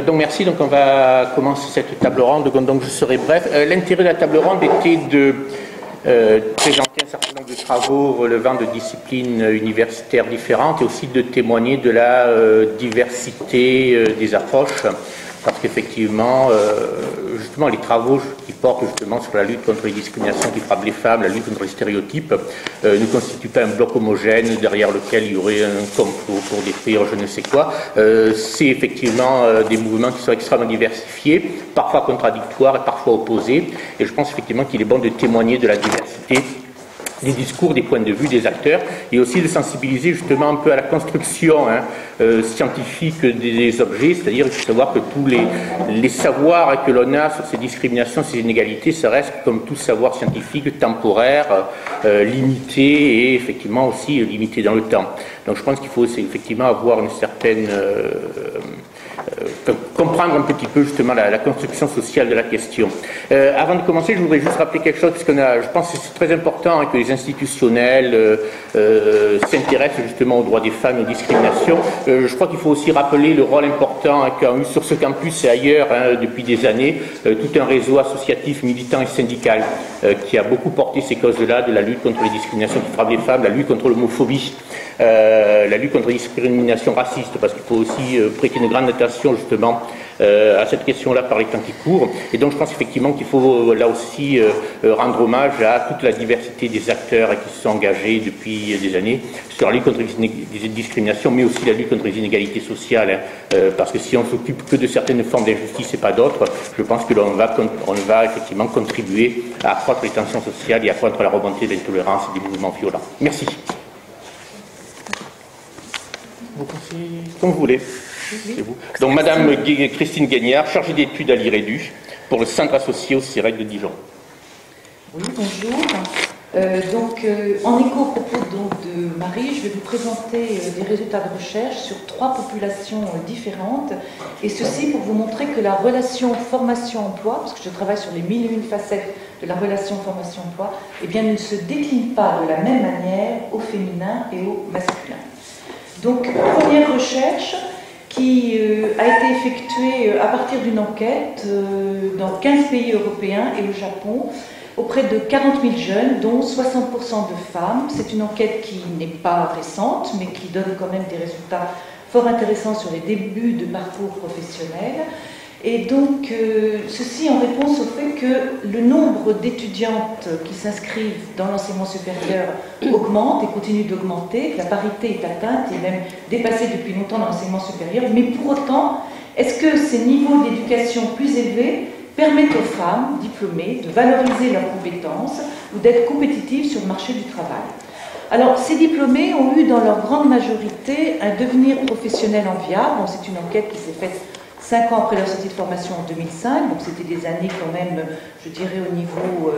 Donc merci, donc on va commencer cette table ronde, donc je serai bref. L'intérêt de la table ronde était de présenter un certain nombre de travaux relevant de disciplines universitaires différentes et aussi de témoigner de la diversité des approches, parce qu'effectivement, justement, les travaux qui portent justement sur la lutte contre les discriminations qui frappent les femmes, la lutte contre les stéréotypes, ne constituent pas un bloc homogène derrière lequel il y aurait un complot pour détruire je ne sais quoi. C'est effectivement des mouvements qui sont extrêmement diversifiés, parfois contradictoires et parfois opposés, et je pense effectivement qu'il est bon de témoigner de la diversité des discours, des points de vue des acteurs, et aussi de sensibiliser justement un peu à la construction scientifique des objets, c'est-à-dire il faut savoir que tous les savoirs que l'on a sur ces discriminations, ces inégalités, ça reste comme tout savoir scientifique, temporaire, limité et effectivement aussi limité dans le temps. Donc je pense qu'il faut effectivement avoir une certaine comprendre un petit peu justement la construction sociale de la question. Avant de commencer, je voudrais juste rappeler quelque chose, parce je pense que c'est très important que les institutionnels s'intéressent justement aux droits des femmes et aux discriminations. Je crois qu'il faut aussi rappeler le rôle important qu'a eu sur ce campus et ailleurs depuis des années tout un réseau associatif, militant et syndical qui a beaucoup porté ces causes-là, de la lutte contre les discriminations qui frappent les femmes, la lutte contre l'homophobie, la lutte contre les discriminations racistes, parce qu'il faut aussi prêter une grande attention justement à cette question-là par les temps qui courent. Et donc je pense effectivement qu'il faut là aussi rendre hommage à toute la diversité des acteurs qui se sont engagés depuis des années sur la lutte contre les discriminations, mais aussi la lutte contre les inégalités sociales, parce que si on s'occupe que de certaines formes d'injustice et pas d'autres, je pense que l'on va effectivement contribuer à accroître les tensions sociales et à accroître la remontée de l'intolérance et des mouvements violents. Merci. Vous pensez comme vous voulez. C'est vous. Donc, Madame Christine Gagnard, chargée d'études à l'IREDU pour le centre associé au CIREC de Dijon. Oui, bonjour. En écho au propos de Marie, je vais vous présenter des résultats de recherche sur 3 populations différentes, et ceci pour vous montrer que la relation formation-emploi, parce que je travaille sur les 1001 facettes de la relation formation-emploi, eh bien, ne se décline pas de la même manière au féminin et au masculin. Donc, première recherche qui a été effectuée à partir d'une enquête dans 15 pays européens et au Japon, auprès de 40 000 jeunes, dont 60% de femmes. C'est une enquête qui n'est pas récente, mais qui donne quand même des résultats fort intéressants sur les débuts de parcours professionnels. Et donc, ceci en réponse au fait que le nombre d'étudiantes qui s'inscrivent dans l'enseignement supérieur augmente et continue d'augmenter, que la parité est atteinte et même dépassée depuis longtemps dans l'enseignement supérieur. Mais pour autant, est-ce que ces niveaux d'éducation plus élevés permettent aux femmes diplômées de valoriser leurs compétences ou d'être compétitives sur le marché du travail? Alors, ces diplômés ont eu dans leur grande majorité un devenir professionnel enviable. Bon, c'est une enquête qui s'est faite 5 ans après leur sortie de formation en 2005, donc c'était des années quand même, je dirais, au niveau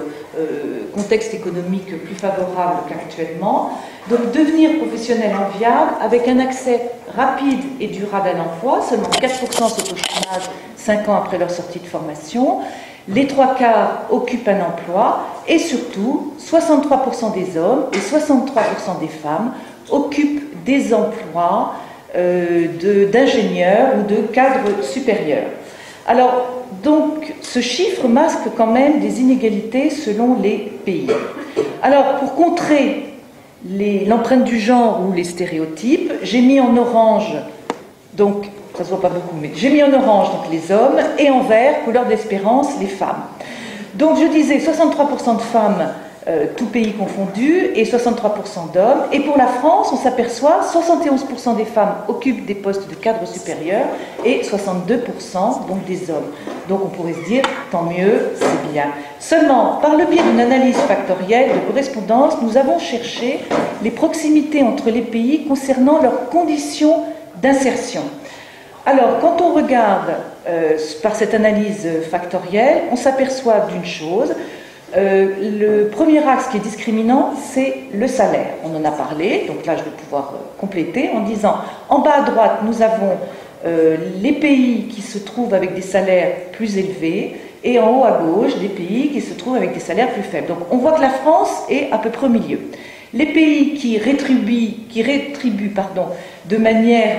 contexte économique plus favorable qu'actuellement. Donc devenir professionnel enviable avec un accès rapide et durable à l'emploi, seulement 4% sont au chômage 5 ans après leur sortie de formation, les 3/4 occupent un emploi et surtout 63% des hommes et 63% des femmes occupent des emplois d'ingénieurs ou de cadres supérieurs. Alors, donc, ce chiffre masque quand même des inégalités selon les pays. Alors, pour contrer l'empreinte du genre ou les stéréotypes, j'ai mis en orange, donc, ça se voit pas beaucoup, mais j'ai mis en orange donc, les hommes et en vert, couleur d'espérance, les femmes. Donc, je disais 63% de femmes tout pays confondu, et 63% d'hommes. Et pour la France, on s'aperçoit 71% des femmes occupent des postes de cadre supérieur et 62% donc des hommes. Donc on pourrait se dire, tant mieux, c'est bien. Seulement, par le biais d'une analyse factorielle de correspondance, nous avons cherché les proximités entre les pays concernant leurs conditions d'insertion. Alors, quand on regarde par cette analyse factorielle, on s'aperçoit d'une chose. Le premier axe qui est discriminant, c'est le salaire. On en a parlé, donc là je vais pouvoir compléter en disant, en bas à droite, nous avons les pays qui se trouvent avec des salaires plus élevés, et en haut à gauche, des pays qui se trouvent avec des salaires plus faibles. Donc on voit que la France est à peu près au milieu. Les pays qui rétribuent de manière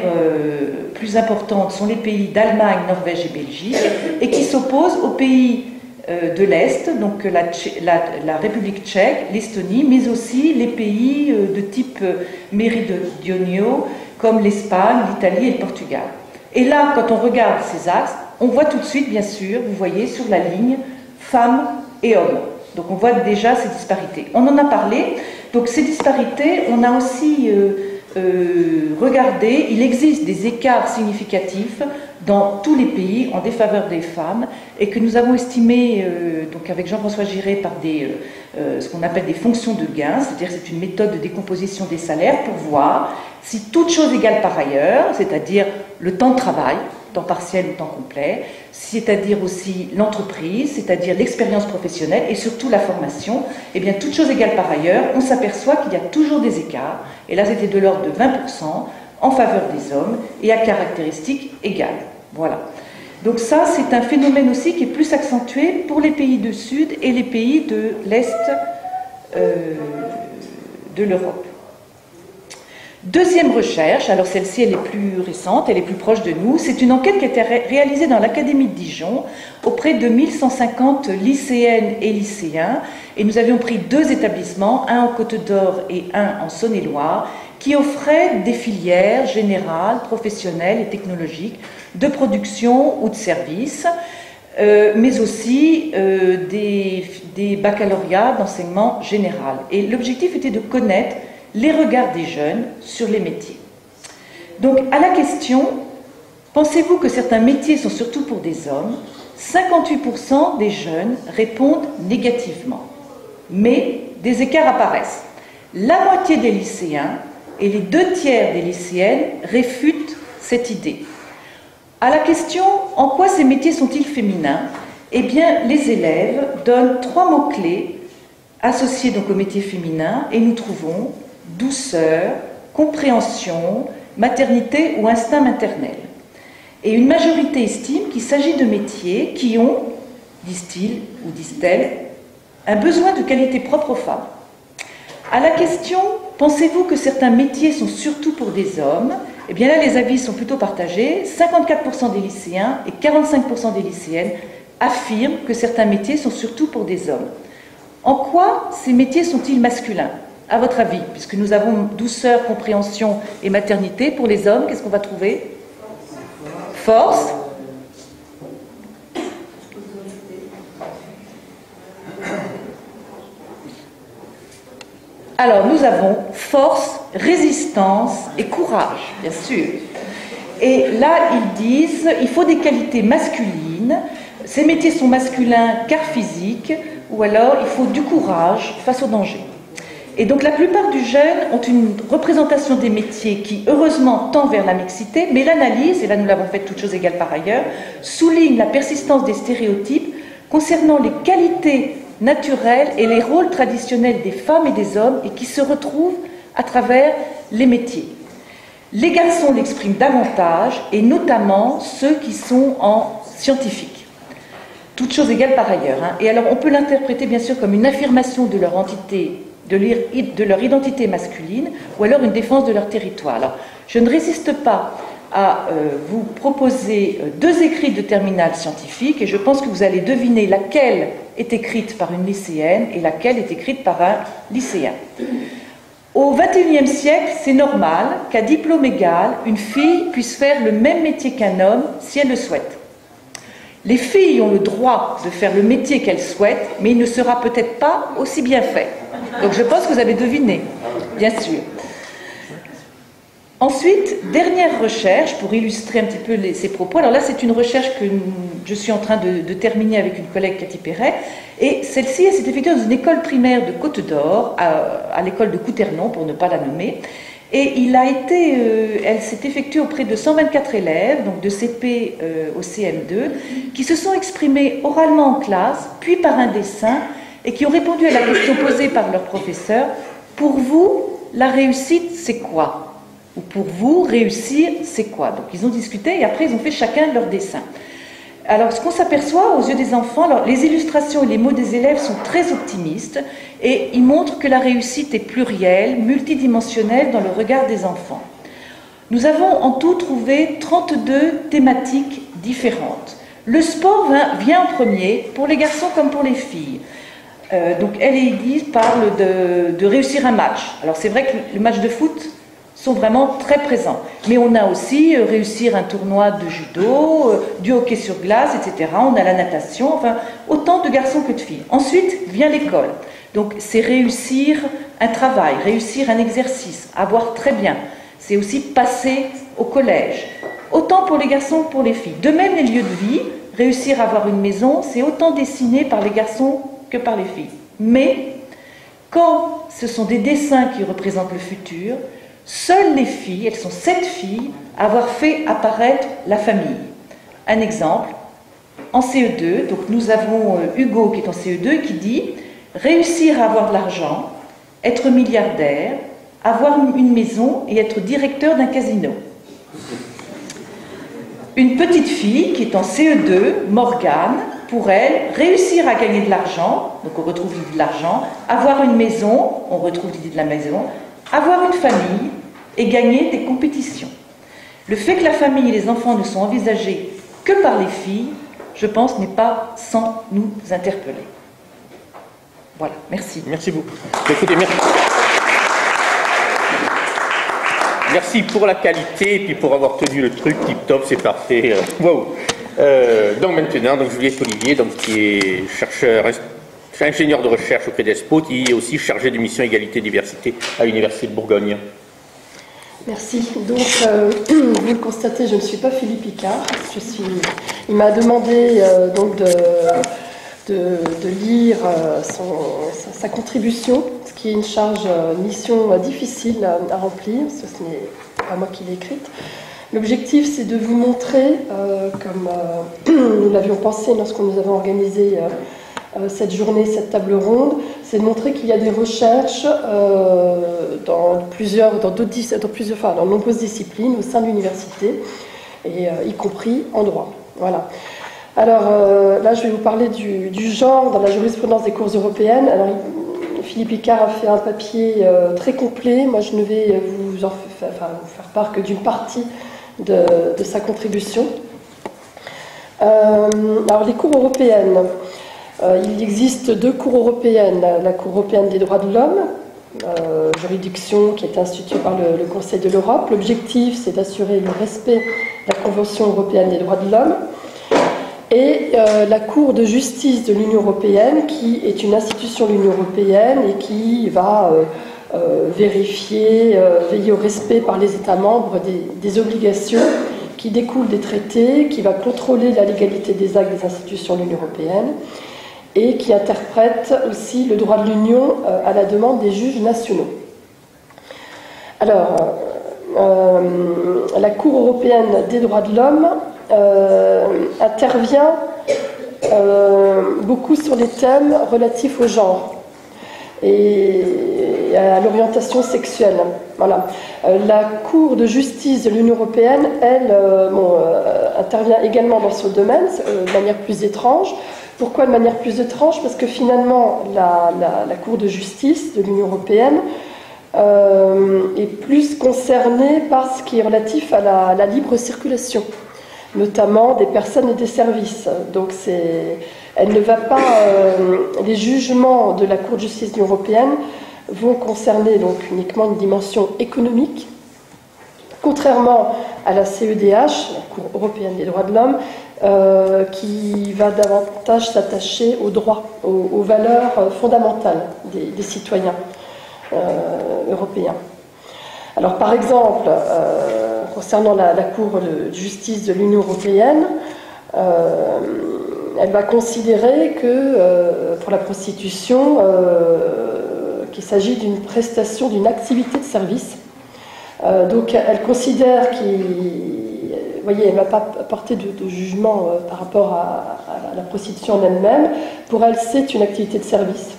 plus importante sont les pays d'Allemagne, Norvège et Belgique, et qui s'opposent aux pays de l'Est, donc la République tchèque, l'Estonie, mais aussi les pays de type méridionaux, comme l'Espagne, l'Italie et le Portugal. Et là, quand on regarde ces axes, on voit tout de suite, bien sûr, vous voyez sur la ligne, femmes et hommes. Donc on voit déjà ces disparités. On en a parlé. Donc ces disparités, on a aussi regardé, il existe des écarts significatifs dans tous les pays en défaveur des femmes et que nous avons estimé, donc avec Jean-François Giré, par ce qu'on appelle des fonctions de gain, c'est-à-dire c'est une méthode de décomposition des salaires pour voir si toutes choses égales par ailleurs, c'est-à-dire le temps de travail, temps partiel ou temps complet, c'est-à-dire aussi l'entreprise, c'est-à-dire l'expérience professionnelle et surtout la formation, et bien toutes choses égales par ailleurs, on s'aperçoit qu'il y a toujours des écarts, et là c'était de l'ordre de 20% en faveur des hommes et à caractéristiques égales. Voilà. Donc ça, c'est un phénomène aussi qui est plus accentué pour les pays du Sud et les pays de l'Est de l'Europe. Deuxième recherche, alors celle-ci elle est plus récente, elle est plus proche de nous, c'est une enquête qui a été réalisée dans l'Académie de Dijon auprès de 1150 lycéennes et lycéens, et nous avions pris 2 établissements, un en Côte d'Or et un en Saône-et-Loire, qui offraient des filières générales, professionnelles et technologiques de production ou de services, mais aussi des baccalauréats d'enseignement général. Et l'objectif était de connaître les regards des jeunes sur les métiers. Donc, à la question « Pensez-vous que certains métiers sont surtout pour des hommes ?», 58% des jeunes répondent négativement. Mais des écarts apparaissent. La moitié des lycéens et les 2/3 des lycéennes réfutent cette idée. À la question « En quoi ces métiers sont-ils féminins ?», eh bien, les élèves donnent 3 mots-clés associés donc aux métiers féminins et nous trouvons douceur, compréhension, maternité ou instinct maternel. Et une majorité estime qu'il s'agit de métiers qui ont, disent-ils ou disent-elles, un besoin de qualité propre aux femmes. À la question « Pensez-vous que certains métiers sont surtout pour des hommes ?», eh bien là les avis sont plutôt partagés. 54% des lycéens et 45% des lycéennes affirment que certains métiers sont surtout pour des hommes. En quoi ces métiers sont-ils masculins ? À votre avis, puisque nous avons douceur, compréhension et maternité, pour les hommes, qu'est-ce qu'on va trouver ? Force. Alors, nous avons force, résistance et courage, bien sûr. Et là, ils disent, il faut des qualités masculines, ces métiers sont masculins car physiques, ou alors il faut du courage face au danger. Et donc la plupart du jeune ont une représentation des métiers qui, heureusement, tend vers la mixité, mais l'analyse, et là nous l'avons faite toutes choses égales par ailleurs, souligne la persistance des stéréotypes concernant les qualités naturelles et les rôles traditionnels des femmes et des hommes et qui se retrouvent à travers les métiers. Les garçons l'expriment davantage, et notamment ceux qui sont en scientifique. Toutes choses égales par ailleurs. Et alors on peut l'interpréter bien sûr comme une affirmation de leur entité, de leur identité masculine, ou alors une défense de leur territoire. Alors, je ne résiste pas à vous proposer 2 écrits de terminale scientifique, et je pense que vous allez deviner laquelle est écrite par une lycéenne et laquelle est écrite par un lycéen. Au XXIe siècle, c'est normal qu'à diplôme égal, une fille puisse faire le même métier qu'un homme si elle le souhaite. Les filles ont le droit de faire le métier qu'elles souhaitent, mais il ne sera peut-être pas aussi bien fait. Donc je pense que vous avez deviné, bien sûr. Ensuite, dernière recherche pour illustrer un petit peu ces propos. Alors là, c'est une recherche que je suis en train de terminer avec une collègue, Cathy Perret. Et celle-ci, elle s'est effectuée dans une école primaire de Côte d'Or, à l'école de Couternon, pour ne pas la nommer. Et elle s'est effectuée auprès de 124 élèves, donc de CP au CM2, qui se sont exprimés oralement en classe, puis par un dessin, et qui ont répondu à la question posée par leur professeur. Pour vous, la réussite, c'est quoi ? Ou pour vous, réussir, c'est quoi ? Donc ils ont discuté et après ils ont fait chacun leur dessin. Alors, ce qu'on s'aperçoit aux yeux des enfants, alors, les illustrations et les mots des élèves sont très optimistes et ils montrent que la réussite est plurielle, multidimensionnelle dans le regard des enfants. Nous avons en tout trouvé 32 thématiques différentes. Le sport vient en premier, pour les garçons comme pour les filles. Donc elle et Edith parlent de réussir un match. Alors c'est vrai que les matchs de foot sont vraiment très présents. Mais on a aussi réussir un tournoi de judo, du hockey sur glace, etc. On a la natation, enfin autant de garçons que de filles. Ensuite vient l'école. Donc c'est réussir un travail, réussir un exercice, avoir très bien. C'est aussi passer au collège. Autant pour les garçons que pour les filles. De même les lieux de vie, réussir à avoir une maison, c'est autant dessiné par les garçons que par les filles. Mais quand ce sont des dessins qui représentent le futur, seules les filles, elles sont 7 filles, à avoir fait apparaître la famille. Un exemple, en CE2, donc nous avons Hugo qui est en CE2 qui dit « Réussir à avoir de l'argent, être milliardaire, avoir une maison et être directeur d'un casino. » Une petite fille qui est en CE2, Morgane, pour elle, réussir à gagner de l'argent, donc on retrouve l'idée de l'argent, avoir une maison, on retrouve l'idée de la maison, avoir une famille et gagner des compétitions. Le fait que la famille et les enfants ne sont envisagés que par les filles, je pense, n'est pas sans nous interpeller. Voilà, merci. Merci beaucoup. Écoutez, merci. Merci pour la qualité et puis pour avoir tenu le truc tip-top, c'est parfait. Wow. Donc maintenant, Juliette Olivier, qui est chercheur, ingénieur de recherche auprès d'ESPO, qui est aussi chargé de mission égalité-diversité à l'Université de Bourgogne. Merci. Donc, vous le constatez, je ne suis pas Philippe Picard. Il m'a demandé de lire sa contribution, ce qui est une mission difficile à remplir, parce que ce n'est pas moi qui l'ai écrite. L'objectif, c'est de vous montrer, comme nous l'avions pensé lorsqu'on nous avait organisé cette journée, cette table ronde, c'est de montrer qu'il y a des recherches dans nombreuses disciplines au sein de l'université, et y compris en droit. Voilà. Alors là, je vais vous parler du genre dans la jurisprudence des cours européennes. Alors, Philippe Picard a fait un papier très complet. Moi, je ne vais vous faire part que d'une partie de sa contribution. Alors, les cours européennes. Il existe 2 cours européennes. La Cour européenne des droits de l'homme, juridiction qui est instituée par le Conseil de l'Europe. L'objectif, c'est d'assurer le respect de la Convention européenne des droits de l'homme. Et la Cour de justice de l'Union européenne, qui est une institution de l'Union européenne et qui va vérifier, veiller au respect par les États membres des obligations qui découlent des traités, qui va contrôler la légalité des actes des institutions de l'Union européenne et qui interprète aussi le droit de l'Union à la demande des juges nationaux. Alors, la Cour européenne des droits de l'homme intervient beaucoup sur les thèmes relatifs au genre et à l'orientation sexuelle. Voilà. La Cour de justice de l'Union européenne, elle, intervient également dans ce domaine de manière plus étrange. Pourquoi de manière plus étrange? Parce que finalement, la Cour de justice de l'Union européenne est plus concernée par ce qui est relatif à la libre circulation, notamment des personnes et des services. Donc elle ne va pas, les jugements de la Cour de justice de l'Union européenne vont concerner donc uniquement une dimension économique, contrairement à la CEDH, la Cour européenne des droits de l'homme, qui va davantage s'attacher aux droits, aux valeurs fondamentales des citoyens européens. Alors par exemple, concernant la Cour de justice de l'Union européenne, elle va considérer que pour la prostitution, qu'il s'agit d'une prestation, d'une activité de service. Donc elle considère vous voyez, elle ne va pas apporter de jugement par rapport à la prostitution en elle-même. Pour elle, c'est une activité de service.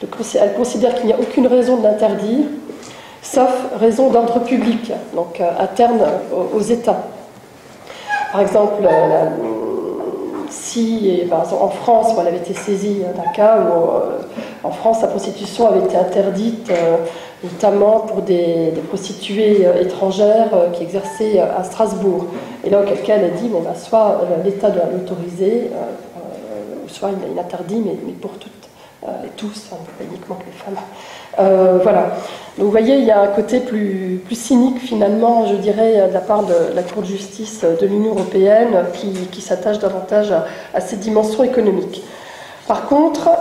Donc elle considère qu'il n'y a aucune raison de l'interdire, sauf raison d'ordre public, donc interne aux États. Par exemple, ici, et, en France, elle avait été saisie d'un cas où en France la prostitution avait été interdite, notamment pour des prostituées étrangères qui exerçaient à Strasbourg. Et là, auquel cas, elle a dit, bon, soit l'État doit l'autoriser, soit il interdit, mais pour toutes et tous, pas uniquement que les femmes. Voilà. Donc vous voyez, il y a un côté plus cynique finalement, je dirais, de la part de la Cour de justice de l'Union européenne qui s'attache davantage à ces dimensions économiques. Par contre,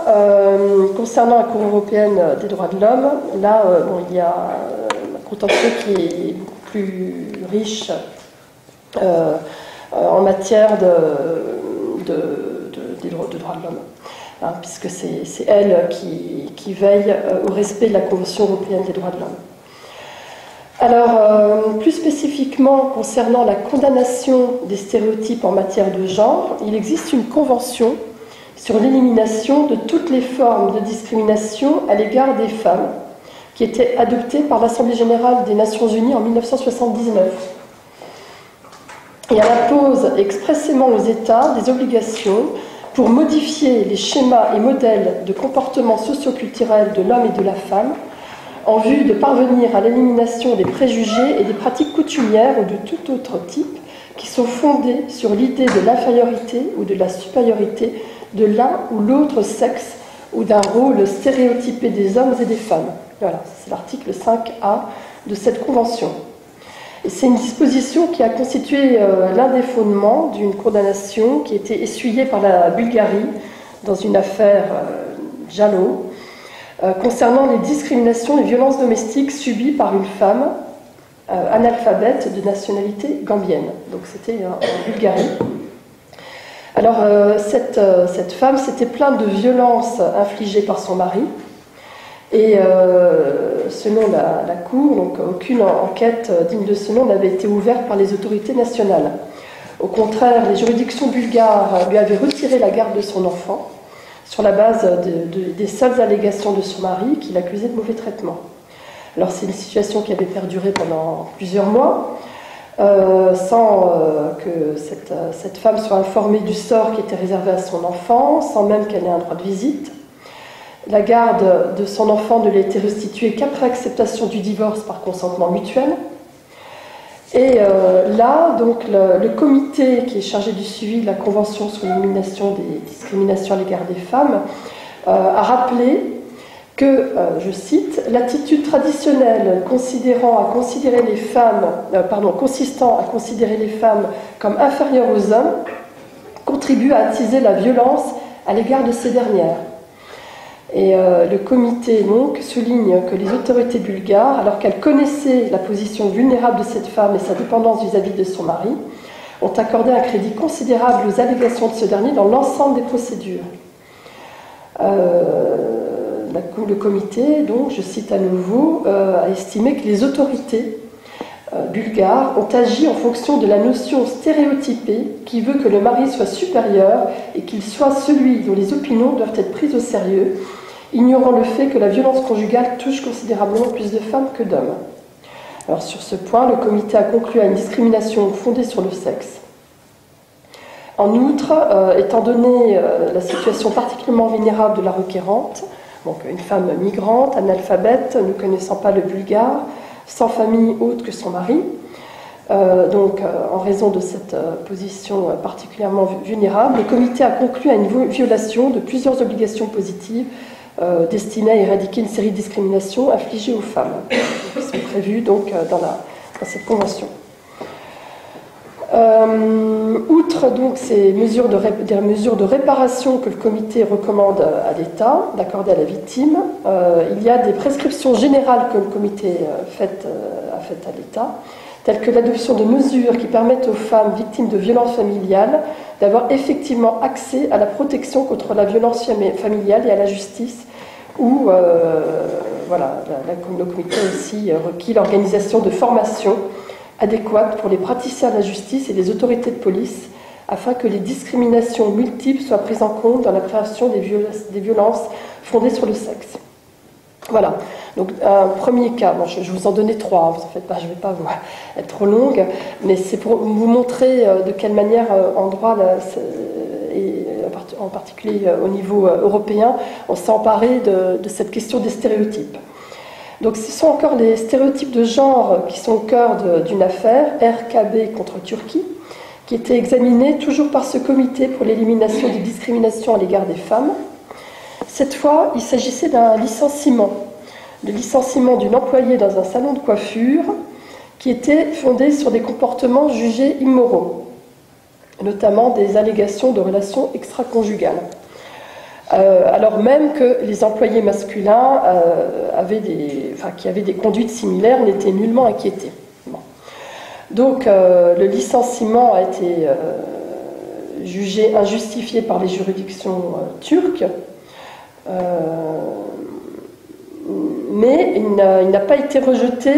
concernant la Cour européenne des droits de l'homme, là, il y a un contentieux qui est beaucoup plus riche en matière de droits de l'homme. Puisque c'est elle qui veille au respect de la Convention européenne des droits de l'homme. Alors, plus spécifiquement concernant la condamnation des stéréotypes en matière de genre, il existe une convention sur l'élimination de toutes les formes de discrimination à l'égard des femmes, qui était adoptée par l'Assemblée générale des Nations unies en 1979. Et elle impose expressément aux États des obligations pour modifier les schémas et modèles de comportement socio-culturel de l'homme et de la femme en vue de parvenir à l'élimination des préjugés et des pratiques coutumières ou de tout autre type qui sont fondés sur l'idée de l'infériorité ou de la supériorité de l'un ou l'autre sexe ou d'un rôle stéréotypé des hommes et des femmes. Voilà, c'est l'article 5A de cette convention. Et c'est une disposition qui a constitué l'un des fondements d'une condamnation qui a été essuyée par la Bulgarie dans une affaire Jallo concernant les discriminations et violences domestiques subies par une femme analphabète de nationalité gambienne. Donc c'était en Bulgarie. Alors cette femme s'était plainte de violences infligées par son mari. Et selon la Cour, donc, aucune enquête digne de ce nom n'avait été ouverte par les autorités nationales. Au contraire, les juridictions bulgares lui avaient retiré la garde de son enfant sur la base des seules allégations de son mari qui l'accusait de mauvais traitement. Alors c'est une situation qui avait perduré pendant plusieurs mois, sans que cette femme soit informée du sort qui était réservé à son enfant, sans même qu'elle ait un droit de visite. La garde de son enfant ne lui a été restituée qu'après acceptation du divorce par consentement mutuel. Et là, donc, le comité qui est chargé du suivi de la Convention sur l'élimination des discriminations à l'égard des femmes a rappelé que, je cite, l'attitude traditionnelle consistant à considérer les femmes comme inférieures aux hommes contribue à attiser la violence à l'égard de ces dernières. Et le comité donc souligne que les autorités bulgares, alors qu'elles connaissaient la position vulnérable de cette femme et sa dépendance vis-à-vis de son mari, ont accordé un crédit considérable aux allégations de ce dernier dans l'ensemble des procédures. Le comité, donc, je cite à nouveau, a estimé que les autorités bulgares ont agi en fonction de la notion stéréotypée qui veut que le mari soit supérieur et qu'il soit celui dont les opinions doivent être prises au sérieux, ignorant le fait que la violence conjugale touche considérablement plus de femmes que d'hommes. Alors sur ce point, le comité a conclu à une discrimination fondée sur le sexe. En outre, étant donné la situation particulièrement vulnérable de la requérante, donc une femme migrante, analphabète, ne connaissant pas le bulgare, sans famille autre que son mari, en raison de cette position particulièrement vulnérable, le comité a conclu à une violation de plusieurs obligations positives destinées à éradiquer une série de discriminations infligées aux femmes, qui sont prévues donc, dans cette convention. Outre donc ces mesures des mesures de réparation que le comité recommande à l'État d'accorder à la victime, il y a des prescriptions générales que le comité a faites à l'État, telles que l'adoption de mesures qui permettent aux femmes victimes de violences familiales d'avoir effectivement accès à la protection contre la violence familiale et à la justice, ou le comité a aussi requis l'organisation de formations adéquates pour les praticiens de la justice et les autorités de police, afin que les discriminations multiples soient prises en compte dans la prévention des violences fondées sur le sexe. Voilà, donc un premier cas, bon, je vous en donnais 3, vous en faites pas, je ne vais pas vous être trop longue, mais c'est pour vous montrer de quelle manière en droit en particulier au niveau européen, on s'est emparé de cette question des stéréotypes. Donc ce sont encore les stéréotypes de genre qui sont au cœur d'une affaire, RKB contre Turquie, qui était examinée toujours par ce comité pour l'élimination des discriminations à l'égard des femmes. Cette fois, il s'agissait d'un licenciement, le licenciement d'une employée dans un salon de coiffure qui était fondé sur des comportements jugés immoraux, notamment des allégations de relations extra-conjugales. Alors même que les employés masculins qui avaient des conduites similaires n'étaient nullement inquiétés. Bon. Donc le licenciement a été jugé injustifié par les juridictions turques, mais il n'a pas été rejeté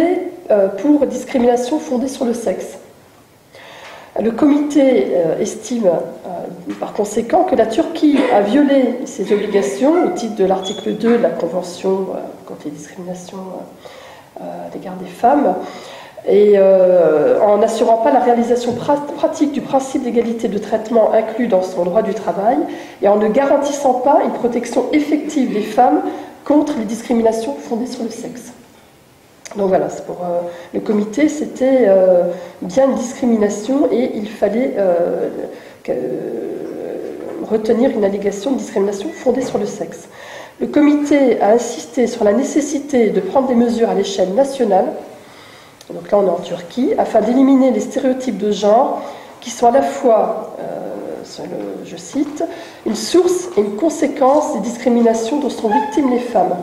pour discrimination fondée sur le sexe. Le comité estime par conséquent que la Turquie a violé ses obligations au titre de l'article 2 de la Convention contre les discriminations à l'égard des femmes, et en n'assurant pas la réalisation pratique du principe d'égalité de traitement inclus dans son droit du travail, et en ne garantissant pas une protection effective des femmes contre les discriminations fondées sur le sexe. Donc voilà, pour le comité, c'était bien une discrimination et il fallait retenir une allégation de discrimination fondée sur le sexe. Le comité a insisté sur la nécessité de prendre des mesures à l'échelle nationale, donc là on est en Turquie, afin d'éliminer les stéréotypes de genre qui sont à la fois, je cite, une source et une conséquence des discriminations dont sont victimes les femmes.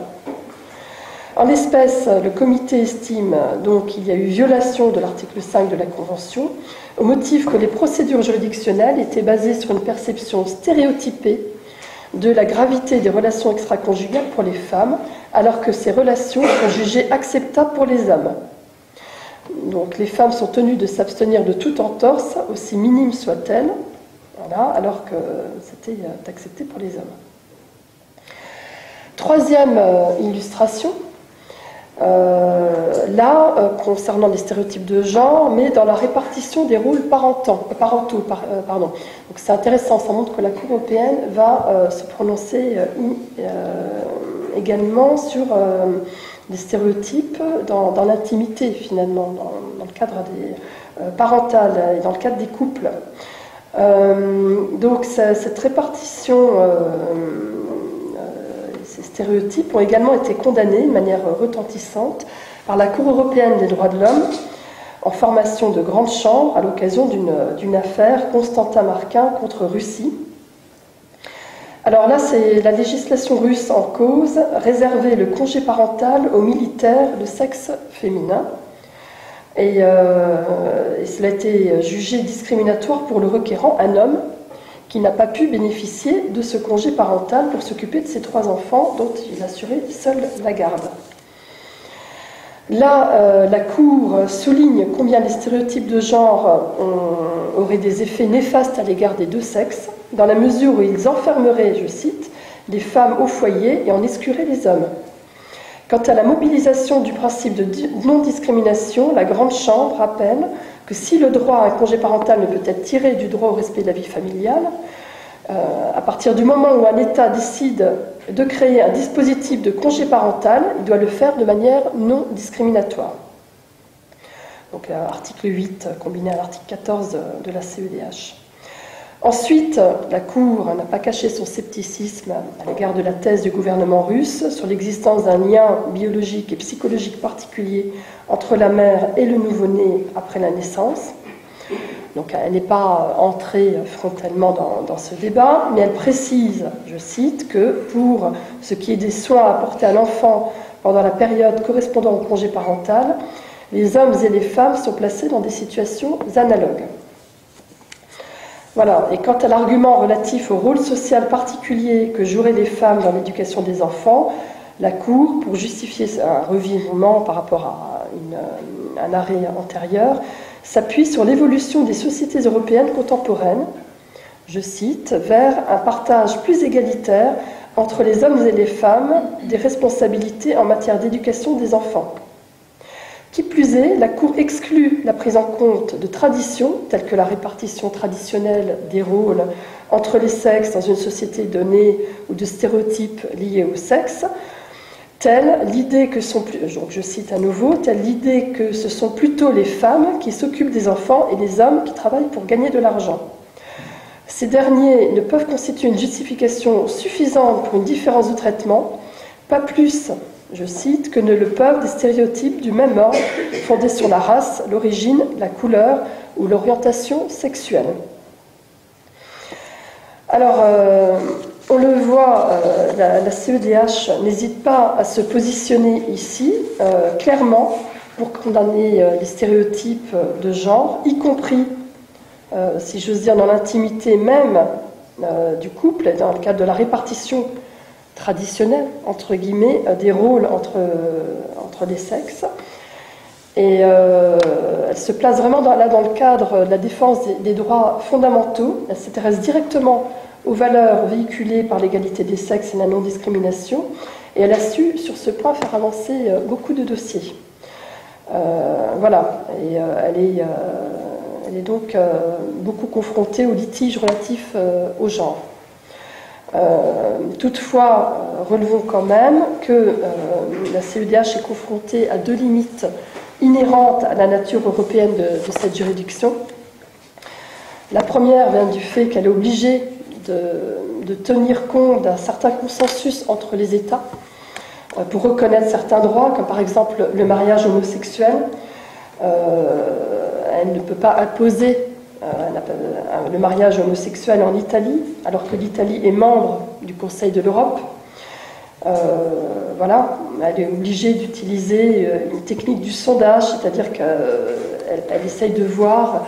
En l'espèce, le comité estime donc qu'il y a eu violation de l'article 5 de la Convention, au motif que les procédures juridictionnelles étaient basées sur une perception stéréotypée de la gravité des relations extra-conjugales pour les femmes, alors que ces relations sont jugées acceptables pour les hommes. Donc les femmes sont tenues de s'abstenir de toute entorse, aussi minime soit-elle, voilà, alors que c'était accepté pour les hommes. Troisième illustration. Concernant les stéréotypes de genre, mais dans la répartition des rôles parentaux. Donc c'est intéressant, ça montre que la Cour européenne va se prononcer également sur les stéréotypes dans l'intimité, finalement, dans le cadre parental et dans le cadre des couples. Donc cette répartition... Ces stéréotypes ont également été condamnés de manière retentissante par la Cour européenne des droits de l'homme en formation de grande chambre à l'occasion d'une affaire Constantin Marquin contre Russie. Alors là, c'est la législation russe en cause réservait le congé parental aux militaires de sexe féminin. Et cela a été jugé discriminatoire pour le requérant, un homme, qui n'a pas pu bénéficier de ce congé parental pour s'occuper de ses 3 enfants dont il assurait seul la garde. Là, la Cour souligne combien les stéréotypes de genre auraient des effets néfastes à l'égard des deux sexes, dans la mesure où ils enfermeraient, je cite, les femmes au foyer et en excluraient les hommes. Quant à la mobilisation du principe de non-discrimination, la Grande Chambre rappelle que si le droit à un congé parental ne peut être tiré du droit au respect de la vie familiale, à partir du moment où un État décide de créer un dispositif de congé parental, il doit le faire de manière non discriminatoire. Donc article 8 combiné à l'article 14 de la CEDH. Ensuite, la Cour n'a pas caché son scepticisme à l'égard de la thèse du gouvernement russe sur l'existence d'un lien biologique et psychologique particulier entre la mère et le nouveau-né après la naissance. Donc elle n'est pas entrée frontalement dans ce débat, mais elle précise, je cite, que pour ce qui est des soins apportés à l'enfant pendant la période correspondant au congé parental, les hommes et les femmes sont placés dans des situations analogues. Voilà. Et quant à l'argument relatif au rôle social particulier que joueraient les femmes dans l'éducation des enfants, la Cour, pour justifier un revirement par rapport à un arrêt antérieur, s'appuie sur l'évolution des sociétés européennes contemporaines, je cite, vers un partage plus égalitaire entre les hommes et les femmes des responsabilités en matière d'éducation des enfants. Qui plus est, la Cour exclut la prise en compte de traditions, telles que la répartition traditionnelle des rôles entre les sexes dans une société donnée ou de stéréotypes liés au sexe, telle l'idée que sont, donc je cite à nouveau, telle l'idée que ce sont plutôt les femmes qui s'occupent des enfants et les hommes qui travaillent pour gagner de l'argent. Ces derniers ne peuvent constituer une justification suffisante pour une différence de traitement, pas plus, je cite, que ne le peuvent des stéréotypes du même ordre fondés sur la race, l'origine, la couleur ou l'orientation sexuelle. Alors, on le voit, la CEDH n'hésite pas à se positionner ici, clairement, pour condamner les stéréotypes de genre, y compris, si j'ose dire, dans l'intimité même du couple, et dans le cadre de la répartition traditionnelle, entre guillemets, des rôles entre les sexes. Et elle se place vraiment dans le cadre de la défense des droits fondamentaux. Elle s'intéresse directement aux valeurs véhiculées par l'égalité des sexes et la non-discrimination. Et elle a su, sur ce point, faire avancer beaucoup de dossiers. Voilà. Et elle est donc beaucoup confrontée aux litiges relatifs au genre. Toutefois, relevons quand même que la CEDH est confrontée à deux limites inhérentes à la nature européenne de cette juridiction. La première vient du fait qu'elle est obligée de tenir compte d'un certain consensus entre les États pour reconnaître certains droits, comme par exemple le mariage homosexuel. Elle ne peut pas imposer le mariage homosexuel en Italie, alors que l'Italie est membre du Conseil de l'Europe. Voilà, elle est obligée d'utiliser une technique du sondage, c'est-à-dire qu'elle essaye de voir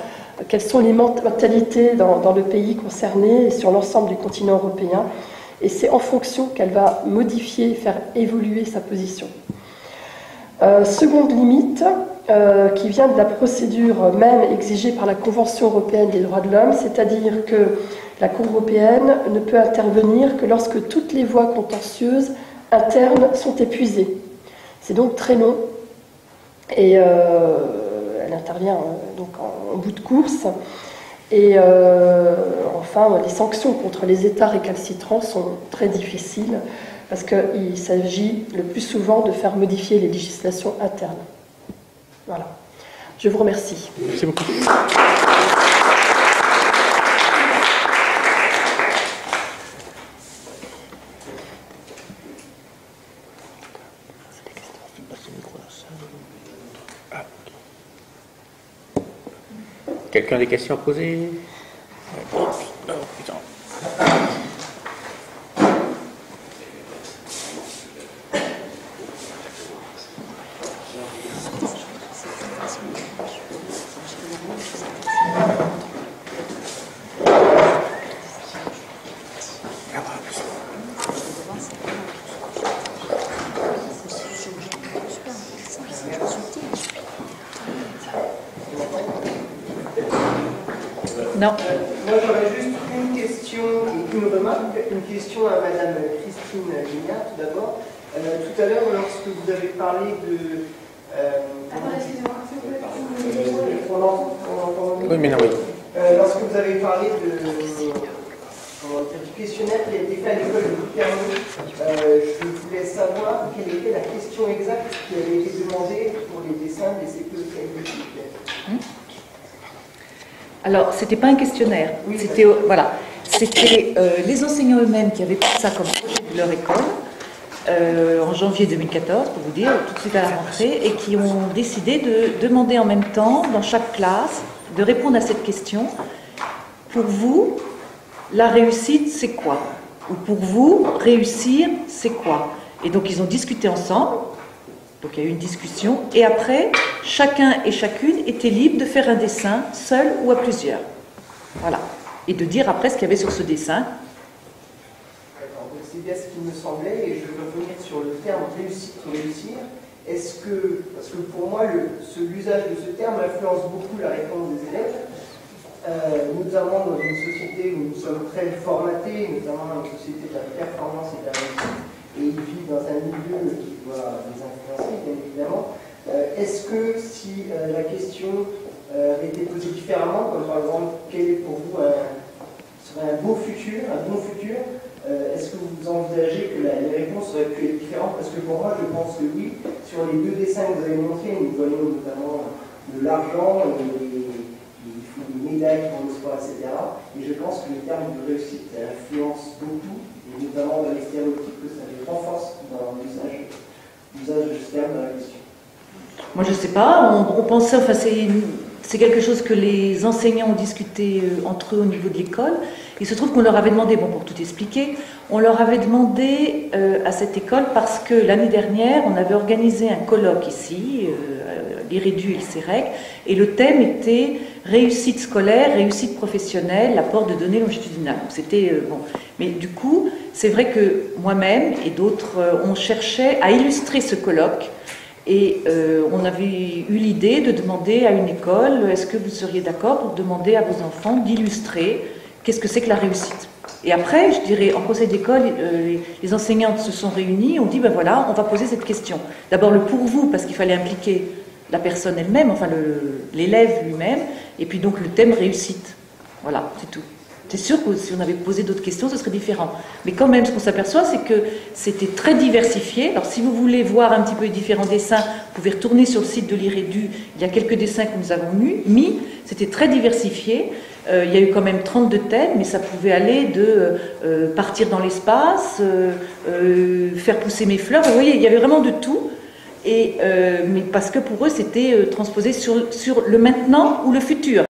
quelles sont les mentalités dans le pays concerné et sur l'ensemble du continent européen. Et c'est en fonction qu'elle va modifier et faire évoluer sa position. Seconde limite, qui vient de la procédure même exigée par la Convention européenne des droits de l'homme, c'est-à-dire que la Cour européenne ne peut intervenir que lorsque toutes les voies contentieuses internes sont épuisées. C'est donc très long et elle intervient donc en bout de course. Et enfin, les sanctions contre les États récalcitrants sont très difficiles parce qu'il s'agit le plus souvent de faire modifier les législations internes. Voilà. Je vous remercie. Merci beaucoup. Quelqu'un a des questions à poser? Non. Moi, j'aurais juste une question et une remarque. Une question à Madame Christine Lignard, tout d'abord. Tout à l'heure, lorsque vous avez parlé de... excusez-moi, Oui, mais non, oui. Lorsque vous avez parlé du questionnaire qui a été fait à l'école de Luperno, je voulais savoir quelle était la question exacte qui avait été demandée pour les dessins des CPE. Alors, c'était pas un questionnaire. Oui, c'était voilà, c'était les enseignants eux-mêmes qui avaient pris ça comme projet de leur école en janvier 2014, pour vous dire, tout de suite à la rentrée, et qui ont décidé de demander en même temps, dans chaque classe, de répondre à cette question. Pour vous, la réussite, c'est quoi? Ou pour vous, réussir, c'est quoi? Et donc, ils ont discuté ensemble. Donc, il y a eu une discussion. Et après, chacun et chacune était libre de faire un dessin, seul ou à plusieurs. Voilà. Et de dire après ce qu'il y avait sur ce dessin. C'est bien ce qui me semblait, et je veux revenir sur le terme réussite ou réussir. Est-ce que, parce que pour moi, l'usage de ce terme influence beaucoup la réponse des élèves, notamment dans une société où nous sommes très formatés, notamment dans une société de la performance et de la réussite, et ils vivent dans un milieu qui doit les influencer, bien évidemment. Est-ce que si la question était posée différemment, comme par exemple, quel est pour vous serait un beau futur, est-ce que vous envisagez que les réponses auraient pu être différentes? Parce que pour moi, je pense que oui. Sur les deux dessins que vous avez montrés, nous voyons notamment de l'argent, des médailles pour le sport, etc. Et je pense que le terme de réussite influence beaucoup, et notamment dans les stéréotypes, que ça les renforce dans l'usage de ce terme dans la question. Moi, je ne sais pas. On pensait, enfin, c'est quelque chose que les enseignants ont discuté entre eux au niveau de l'école. Il se trouve qu'on leur avait demandé, bon, pour tout expliquer, on leur avait demandé à cette école parce que l'année dernière, on avait organisé un colloque ici, l'IREDU et le CEREC, et le thème était réussite scolaire, réussite professionnelle, l'apport de données longitudinales. C'était bon. Mais du coup, c'est vrai que moi-même et d'autres, on cherchait à illustrer ce colloque. Et on avait eu l'idée de demander à une école, est-ce que vous seriez d'accord pour demander à vos enfants d'illustrer qu'est-ce que c'est que la réussite? Et après, je dirais, en conseil d'école, les enseignantes se sont réunies, on dit, ben voilà, on va poser cette question. D'abord le pour vous, parce qu'il fallait impliquer la personne elle-même, enfin l'élève lui-même, et puis donc le thème réussite. Voilà, c'est tout. C'est sûr que si on avait posé d'autres questions, ce serait différent. Mais quand même, ce qu'on s'aperçoit, c'est que c'était très diversifié. Alors, si vous voulez voir un petit peu les différents dessins, vous pouvez retourner sur le site de l'IREDU. Il y a quelques dessins que nous avons mis. C'était très diversifié. Il y a eu quand même 32 thèmes, mais ça pouvait aller de partir dans l'espace, faire pousser mes fleurs. Vous voyez, il y avait vraiment de tout. Mais parce que pour eux, c'était transposé sur le maintenant ou le futur.